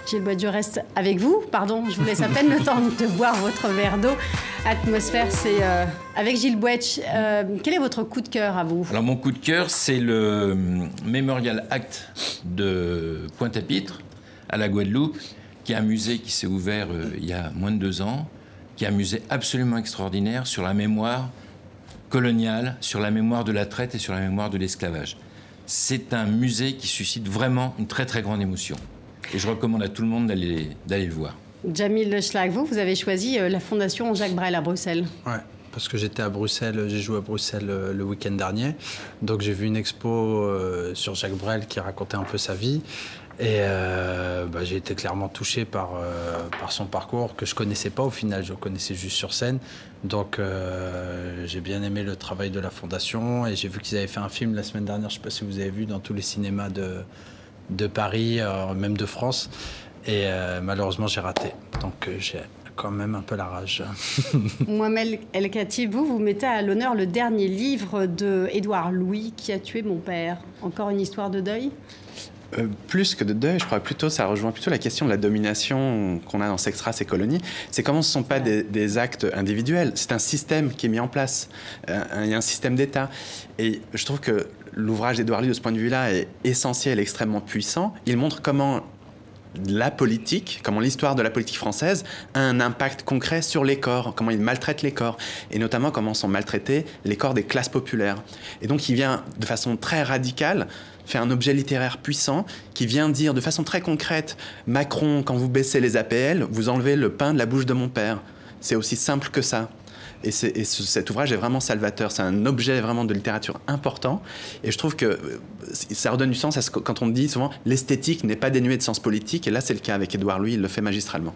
Gilles Boët, je reste avec vous. Pardon, je vous laisse à peine le temps de boire votre verre d'eau. Atmosphère, c'est avec Gilles Boët. Quel est votre coup de cœur à vous? Alors mon coup de cœur, c'est le Memorial Act de Pointe-à-Pitre, à la Guadeloupe, qui est un musée qui s'est ouvert il y a moins de 2 ans, qui est un musée absolument extraordinaire sur la mémoire coloniale, sur la mémoire de la traite et sur la mémoire de l'esclavage. C'est un musée qui suscite vraiment une très très grande émotion. Et je recommande à tout le monde d'aller le voir. Jamil Schlag, vous avez choisi la Fondation Jacques Brel à Bruxelles. Ouais, parce que j'étais à Bruxelles, j'ai joué à Bruxelles le week-end dernier. Donc j'ai vu une expo sur Jacques Brel qui racontait un peu sa vie. Et j'ai été clairement touché par son parcours que je connaissais pas au final, je le connaissais juste sur scène. Donc j'ai bien aimé le travail de la Fondation et j'ai vu qu'ils avaient fait un film la semaine dernière, je sais pas si vous avez vu, dans tous les cinémas de Paris, même de France. Et malheureusement j'ai raté, donc j'ai quand même un peu la rage. Mohamed El Khatib, vous mettez à l'honneur le dernier livre de Édouard Louis, Qui a tué mon père. Encore une histoire de deuil? Plus que de deuil, je crois plutôt, ça rejoint plutôt la question de la domination qu'on a dans Sex, Race et Colonie. C'est comment ce ne sont pas des actes individuels, c'est un système qui est mis en place, il y a un système d'État. Et je trouve que l'ouvrage d'Édouard Louis, de ce point de vue-là, est essentiel, extrêmement puissant. Il montre comment la politique, comment l'histoire de la politique française a un impact concret sur les corps, comment il maltraite les corps, et notamment comment sont maltraités les corps des classes populaires. Et donc il vient de façon très radicale faire un objet littéraire puissant qui vient dire de façon très concrète: Macron, quand vous baissez les APL, vous enlevez le pain de la bouche de mon père. C'est aussi simple que ça. Et cet ouvrage est vraiment salvateur. C'est un objet vraiment de littérature important. Et je trouve que ça redonne du sens à quand on dit souvent l'esthétique n'est pas dénuée de sens politique. Et là, c'est le cas avec Édouard Louis, il le fait magistralement.